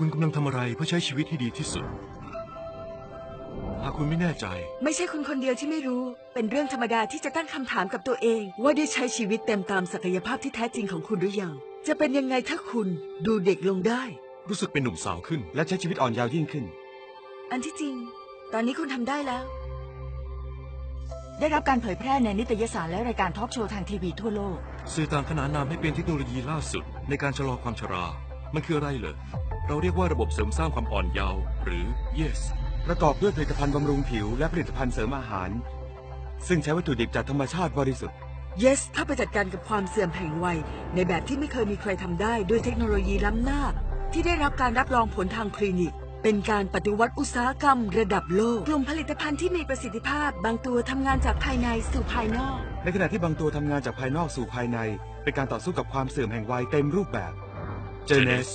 คุณกำลังทำอะไรเพื่อใช้ชีวิตให้ดีที่สุดหากคุณไม่แน่ใจไม่ใช่คุณคนเดียวที่ไม่รู้เป็นเรื่องธรรมดาที่จะตั้งคำถามกับตัวเองว่าได้ใช้ชีวิตเต็มตามศักยภาพที่แท้จริงของคุณหรือยังจะเป็นยังไงถ้าคุณดูเด็กลงได้รู้สึกเป็นหนุ่มสาวขึ้นและใช้ชีวิตอ่อนเยาว์ยิ่งขึ้นอันที่จริงตอนนี้คุณทำได้แล้วได้รับการเผยแพร่ในนิตยสารและรายการทอล์กโชว์ทางทีวีทั่วโลกสื่อต่างขนานนามให้เป็นเทคโนโลยีล่าสุดในการชะลอความชรามันคืออะไรเหรอเราเรียกว่าระบบเสริมสร้างความอ่อนเยาว์หรือ YES ประกอบด้วยผลิตภัณฑ์บำรุงผิวและผลิตภัณฑ์เสริมอาหารซึ่งใช้วัตถุดิบจากธรรมชาติบริสุทธิ์ YES เข้าไปจัดการกับความเสื่อมแห่งวัยในแบบที่ไม่เคยมีใครทำได้ด้วยเทคโนโลยีล้ำหน้าที่ได้รับการรับรองผลทางคลินิกเป็นการปฏิวัติอุตสาหกรรมระดับโลกกลุ่มผลิตภัณฑ์ที่มีประสิทธิภาพบางตัวทำงานจากภายในสู่ภายนอกในขณะที่บางตัวทำงานจากภายนอกสู่ภายในเป็นการต่อสู้กับความเสื่อมแห่งวัยเต็มรูปแบบ Genes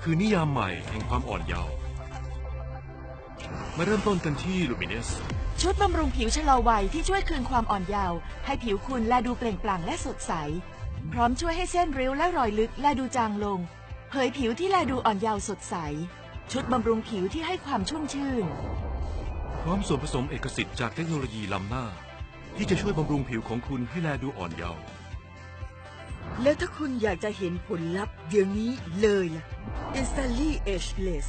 คือนิยามใหม่แห่งความอ่อนเยาว์มาเริ่มต้นกันที่ Luminous ชุดบำรุงผิวชะลอวัยที่ช่วยคืนความอ่อนเยาว์ให้ผิวคุณแลดูเปล่งปลั่งและสดใสพร้อมช่วยให้เส้นริ้วและรอยลึกแลดูจางลงเผยผิวที่แลดูอ่อนเยาว์สดใสชุดบำรุงผิวที่ให้ความชุ่มชื่นพร้อมส่วนผสมเอกสิทธิ์จากเทคโนโลยีล้ำหน้าที่จะช่วยบำรุงผิวของคุณให้แลดูอ่อนเยาว์แล้วถ้าคุณอยากจะเห็นผลลัพธ์เดี๋ยวนี้เลยล่ะ Instantly Ageless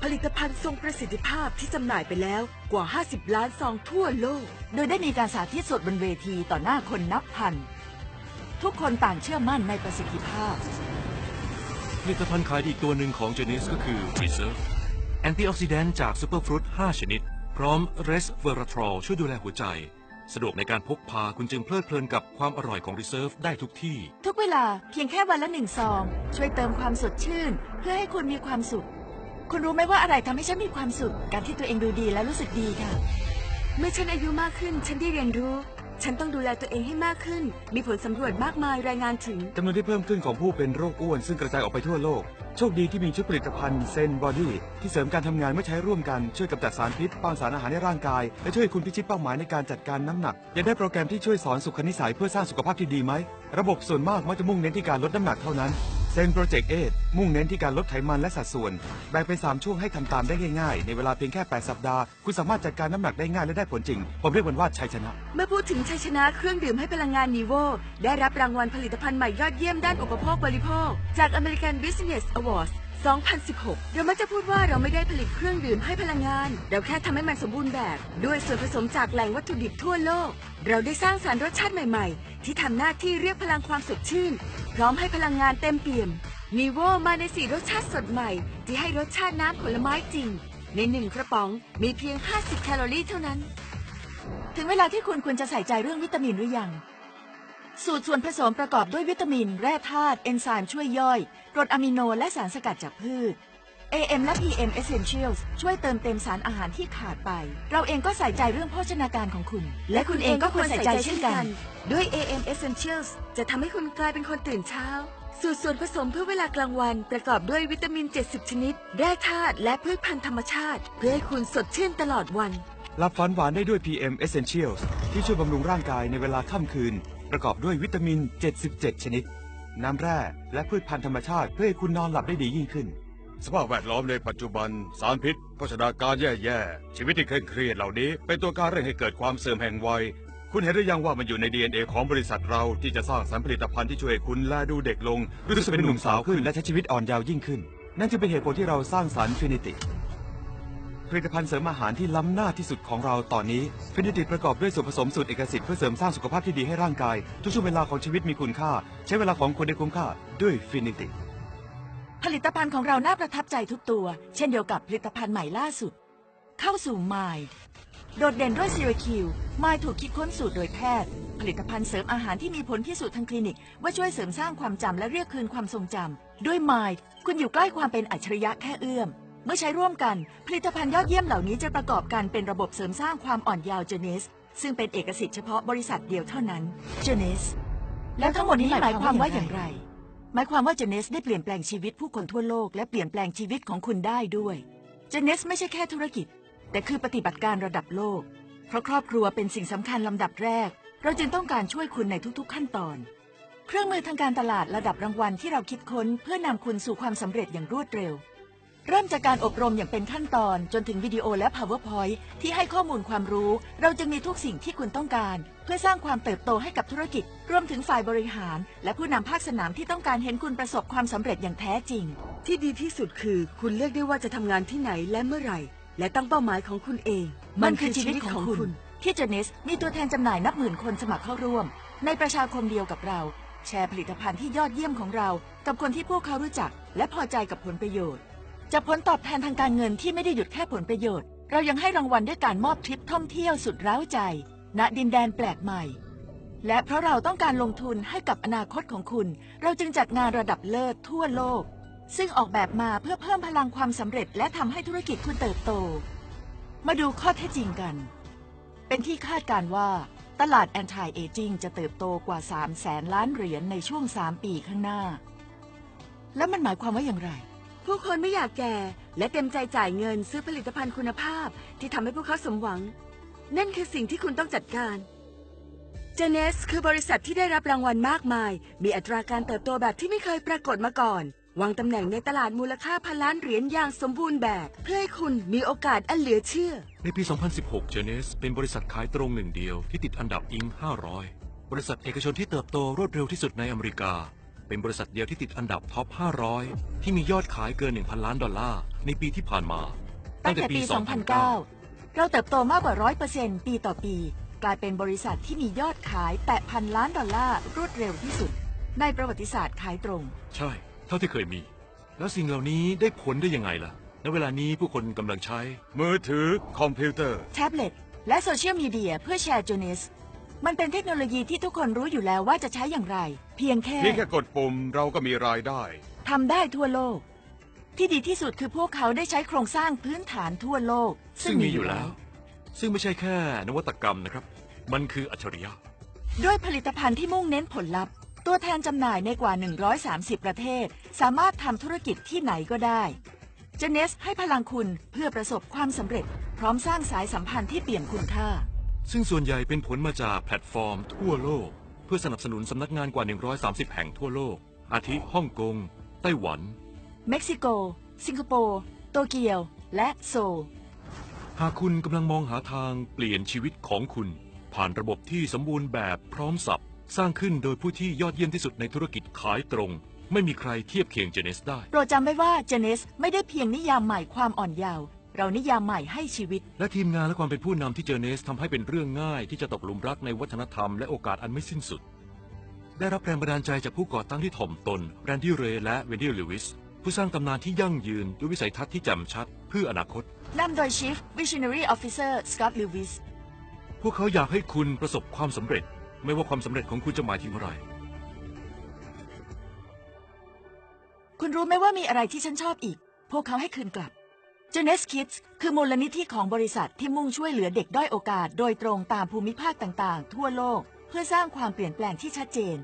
ผลิตภัณฑ์ทรงประสิทธิภาพที่จำหน่ายไปแล้วกว่า50 ล้านซองทั่วโลกโดยได้มีการสาธิตสดบนเวทีต่อหน้าคนนับพันทุกคนต่างเชื่อมั่นในประสิทธิภาพผลิตภัณฑ์ขายดีอีกตัวหนึ่งของ Genes ก็คือ Reserve แอนตี้ออกซิแดนต์จากซูเปอร์ฟรุต5ชนิดพร้อม Resveratrol ช่วยดูแลหัวใจสะดวกในการพกพาคุณจึงเพลิดเพลินกับความอร่อยของ Reserve ได้ทุกที่ทุกเวลาเพียงแค่วันละ1 ซองช่วยเติมความสดชื่นเพื่อให้คุณมีความสุขคุณรู้ไหมว่าอะไรทำให้ฉันมีความสุขการที่ตัวเองดูดีและรู้สึกดีค่ะเมื่อฉันอายุมากขึ้นฉันได้เรียนรู้ฉันต้องดูแลตัวเองให้มากขึ้นมีผลสำรวจมากมายรายงานถึงจำนวนที่เพิ่มขึ้นของผู้เป็นโรคอ้วนซึ่งกระจายออกไปทั่วโลกโชคดีที่มีชุดผลิตภัณฑ์เซนบอดี้ที่เสริมการทำงานเมื่อใช้ร่วมกันช่วยกำจัดสารพิษป้อนสารอาหารในร่างกายและช่วยคุณพิชิตเป้าหมายในการจัดการน้ำหนักยังได้โปรแกรมที่ช่วยสอนสุขนิสัยเพื่อสร้างสุขภาพที่ดีไหมระบบส่วนมากมักจะมุ่งเน้นที่การลดน้ำหนักเท่านั้นเซนโปรเจกต์8มุ่งเน้นที่การลดไขมันและสัดส่วนแบ่งเป็น3ช่วงให้ทำตามได้ง่ายๆในเวลาเพียงแค่8สัปดาห์คุณสามารถจัดการน้ำหนักได้ง่ายและได้ผลจริงผมเรียกมันว่าชัยชนะเมื่อพูดถึงชัยชนะเครื่องดื่มให้พลังงานนีโวได้รับรางวัลผลิตภัณฑ์ใหม่ยอดเยี่ยมด้านอุปโภคบริโภคจาก American Business Awards 2016 เรามักจะพูดว่าเราไม่ได้ผลิตเครื่องดื่มให้พลังงานเราแค่ทำให้มันสมบูรณ์แบบด้วยส่วนผสมจากแหล่งวัตถุดิบทั่วโลกเราได้สร้างสรรค์รสชาติใหม่ๆที่ทำหน้าที่เรียกพลังความสดชื่นพร้อมให้พลังงานเต็มเปี่ยมนีโวมาใน4รสชาติสดใหม่ที่ให้รสชาติน้ำผลไม้จริงใน1กระป๋องมีเพียง50 แคลอรี่เท่านั้นถึงเวลาที่คุณควรจะใส่ใจเรื่องวิตามินหรือยังสูตรส่วนผสมประกอบด้วยวิตามินแร่ธาตุเอนไซม์ช่วยย่อยกรดอะมิโนและสารสกัดจากพืช AM และ PM Essentials ช่วยเติมเต็มสารอาหารที่ขาดไปเราเองก็ใส่ใจเรื่องโภชนาการของคุณและคุณเองก็ควรใส่ใจเช่นกันด้วย AM Essentials จะทำให้คุณกลายเป็นคนตื่นเช้าสูตรส่วนผสมเพื่อเวลากลางวันประกอบด้วยวิตามิน70ชนิดแร่ธาตุและพืชพันธุ์ธรรมชาติเพื่อให้คุณสดชื่นตลอดวันหลับฝันหวานได้ด้วย PM Essentials ที่ช่วยบำรุงร่างกายในเวลาค่ำคืนประกอบด้วยวิตามิน77ชนิดน้ำแร่และพืชพันธุ์ธรรมชาติเพื่อให้คุณนอนหลับได้ดียิ่งขึ้นสภาพแวดล้อมในปัจจุบันสารพิษโภชนาการแย่ๆชีวิตที่เคร่งเครียดเหล่านี้เป็นตัวการเร่งให้เกิดความเสื่อมแห่งวัยคุณเห็นหรือยังว่ามันอยู่ใน DNA ของบริษัทเราที่จะสร้างสรรค์ผลิตภัณฑ์ที่ช่วยคุณแลดูเด็กลงรู้สึกเป็นหนุ่มสาวขึ้นและใช้ชีวิตอ่อนเยาว์ยิ่งขึ้นนั่นจึงเป็นเหตุผลที่เราสร้างสรรค์ Finity ผลิตภัณฑ์เสริมอาหารที่ล้ำหน้าที่สุดของเราตอนนี้ Finity ประกอบด้วยส่วนผสมสูตรเอกสิทธิ์เพื่อเสริมสร้างสุขภาพที่ดีให้ร่างกายทุกช่วงเวลาของชีวิตมีคุณค่าใช้เวลาของคุณได้คุ้มค่าด้วย Finity ผลิตภัณฑ์ของเราน่าประทับใจทุกตัวเช่นเดียวกับผลิตภัณฑ์ใหม่ล่าสุดเข้าสู่ไมล์โดดเด่นด้วยซีรีคิวไมล์ถูกคิดค้นสูตรโดยแพทย์ผลิตภัณฑ์เสริมอาหารที่มีผลพิสูจน์ทางคลินิกว่าช่วยเสริมสร้างความจำและเรียกคืนความทรงจำด้วยไมล์คุณอยู่ใกล้ความเป็นอัจฉริยะแค่เอื้อมเมื่อใช้ร่วมกันผลิตภัณฑ์ยอดเยี่ยมเหล่านี้จะประกอบกันเป็นระบบเสริมสร้างความอ่อนเยาว์ Genes ซึ่งเป็นเอกสิทธิ์เฉพาะบริษัทเดียวเท่านั้น Genes แล้วทั้งหมดนี้หมายความว่าอย่างไรหมายความว่า Genes ได้เปลี่ยนแปลงชีวิตผู้คนทั่วโลกและเปลี่ยนแปลงชีวิตของคุณได้ด้วย Genes ไม่ใช่แค่ธุรกิจแต่คือปฏิบัติการระดับโลกเพราะครอบครัวเป็นสิ่งสำคัญลำดับแรกเราจึงต้องการช่วยคุณในทุกๆขั้นตอนเครื่องมือทางการตลาดระดับรางวัลที่เราคิดค้นเพื่อนำคุณสู่ความสำเร็จอย่างรวดเร็ว เริ่มจากการอบรมอย่างเป็นขั้นตอนจนถึงวิดีโอและ PowerPoint ที่ให้ข้อมูลความรู้เราจึงมีทุกสิ่งที่คุณต้องการเพื่อสร้างความเติบโตให้กับธุรกิจรวมถึงฝ่ายบริหารและผู้นำภาคสนามที่ต้องการเห็นคุณประสบความสำเร็จอย่างแท้จริง ที่ดีที่สุดคือคุณเลือกได้ว่าจะทำงานที่ไหนและเมื่อไหร่ และตั้งเป้าหมายของคุณเอง มันคือชีวิตของคุณที่เจเนสมีตัวแทนจำหน่ายนับหมื่นคนสมัครเข้าร่วมในประชาคมเดียวกับเราแชร์ผลิตภัณฑ์ที่ยอดเยี่ยมของเรากับคนที่พวกเขารู้จักและพอใจกับผลประโยชน์จากผลตอบแทนทางการเงินที่ไม่ได้หยุดแค่ผลประโยชน์เรายังให้รางวัลด้วยการมอบทริปท่องเที่ยวสุดเร้าใจณดินแดนแปลกใหม่และเพราะเราต้องการลงทุนให้กับอนาคตของคุณเราจึงจัดงานระดับเลิศทั่วโลกซึ่งออกแบบมาเพื่อเพิ่มพลังความสำเร็จและทำให้ธุรกิจคุณเติบโตมาดูข้อเท็จจริงกันเป็นที่คาดการณ์ว่าตลาด anti aging จะเติบโตกว่า 300,000 ล้านเหรียญในช่วง 3 ปีข้างหน้าแล้วมันหมายความว่าอย่างไรผู้คนไม่อยากแก่และเต็มใจจ่ายเงินซื้อผลิตภัณฑ์คุณภาพที่ทำให้พวกเขาสมหวังนั่นคือสิ่งที่คุณต้องจัดการเจเนสคือบริษัทที่ได้รับรางวัลมากมายมีอัตราการเติบโตแบบที่ไม่เคยปรากฏมาก่อนวางตำแหน่งในตลาดมูลค่าพันล้านเหรียญอย่างสมบูรณ์แบบเพื่อให้คุณมีโอกาสอันเหลือเชื่อในปี 2016 เจเนสเป็นบริษัทขายตรงหนึ่งเดียวที่ติดอันดับอิง 500 บริษัทเอกชนที่เติบโตรวดเร็วที่สุดในอเมริกาเป็นบริษัทเดียวที่ติดอันดับท็อป 500 ที่มียอดขายเกิน 1,000 ล้านดอลลาร์ในปีที่ผ่านมาตั้งแต่ปี 2009 เราเติบโตมากกว่า 100% ปีต่อปีกลายเป็นบริษัทที่มียอดขายแตะพันล้านดอลลาร์รวดเร็วที่สุดในประวัติศาสตร์ขายตรงใช่เท่าที่เคยมีแล้วสิ่งเหล่านี้ได้ผลได้ยังไงล่ะณเวลานี้ผู้คนกำลังใช้มือถือคอมพิวเตอร์แท็บเล็ตและโซเชียลมีเดียเพื่อแชร์โจเนสมันเป็นเทคโนโลยีที่ทุกคนรู้อยู่แล้วว่าจะใช้อย่างไรเพียงแค่กดปุ่มเราก็มีรายได้ทำได้ทั่วโลกที่ดีที่สุดคือพวกเขาได้ใช้โครงสร้างพื้นฐานทั่วโลกซึ่งมีอยู่แล้วซึ่งไม่ใช่แค่นวัตกรรมนะครับมันคืออัจฉริยะด้วยผลิตภัณฑ์ที่มุ่งเน้นผลลัพธ์ตัวแทนจำหน่ายในกว่า130ประเทศสามารถทำธุรกิจที่ไหนก็ได้เจเนสให้พลังคุณเพื่อประสบความสำเร็จพร้อมสร้างสายสัมพันธ์ที่เปี่ยมคุณค่าซึ่งส่วนใหญ่เป็นผลมาจากแพลตฟอร์มทั่วโลกเพื่อสนับสนุนสำนักงานกว่า130แห่งทั่วโลกอาทิฮ่องกงไต้หวันเม็กซิโกสิงคโปร์โตเกียวและโซลหากคุณกำลังมองหาทางเปลี่ยนชีวิตของคุณผ่านระบบที่สมบูรณ์แบบพร้อมสับสร้างขึ้นโดยผู้ที่ยอดเยี่ยมที่สุดในธุรกิจขายตรงไม่มีใครเทียบเคียงเจเนสได้โปรดจำไว้ว่าเจเนสไม่ได้เพียงนิยามใหม่ความอ่อนเยาว์เรานิยามใหม่ให้ชีวิตและทีมงานและความเป็นผู้นำที่เจเนสทำให้เป็นเรื่องง่ายที่จะตกหลุมรักในวัฒนธรรมและโอกาสอันไม่สิ้นสุดได้รับแรงบันดาลใจจากผู้ก่อตั้งที่ถ่อมตนแรนดี้เรย์และเวนดี้ลิวิสผู้สร้างตำนานที่ยั่งยืนด้วยวิสัยทัศน์ที่แจ่มชัดเพื่ออนาคตนำโดย Chief Visionary Officer Scott Lewis พวกเขาอยากให้คุณประสบความสำเร็จไม่ว่าความสำเร็จของคุณจะหมายถึงอะไรคุณรู้ไหมว่ามีอะไรที่ฉันชอบอีกพวกเขาให้คืนกลับ Genes Kids คือมูลนิธิของบริษัทที่มุ่งช่วยเหลือเด็กด้อยโอกาสโดยตรงตามภูมิภาคต่างๆทั่วโลกเพื่อสร้างความเปลี่ยนแปลงที่ชัดเจน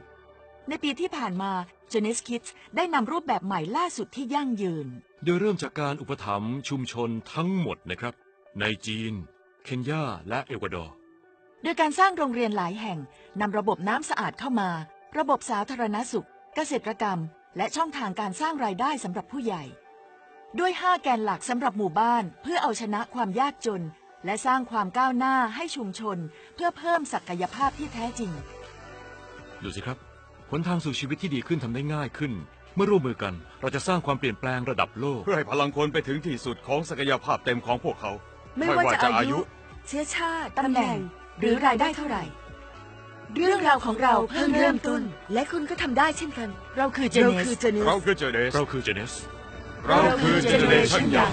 ในปีที่ผ่านมา Genes Kids ได้นำรูปแบบใหม่ล่าสุดที่ยั่งยืนโดยเริ่มจากการอุปถัมภ์ชุมชนทั้งหมดนะครับในจีนเคนยาและเอกวาดอร์โดยการสร้างโรงเรียนหลายแห่งนำระบบน้ำสะอาดเข้ามาระบบสาธารณสุขเกษตรกรรมและช่องทางการสร้างรายได้สำหรับผู้ใหญ่ด้วย5แกนหลักสำหรับหมู่บ้านเพื่อเอาชนะความยากจนและสร้างความก้าวหน้าให้ชุมชนเพื่อเพิ่มศักยภาพที่แท้จริงดูสิครับหนทางสู่ชีวิตที่ดีขึ้นทำได้ง่ายขึ้นเมื่อร่วมมือกันเราจะสร้างความเปลี่ยนแปลงระดับโลกเพื่อให้พลังคนไปถึงที่สุดของศักยภาพเต็มของพวกเขาไม่ว่าจะอายุเชื้อชาติตำแหน่งหรือรายได้เท่าไหร่เรื่องราวของเราเพิ่งเริ่มต้นและคุณก็ทำได้เช่นกันเราคือเจเนสเราคือเจเนสเราคือเจเนสเราคือเจเนเรชั่นยัง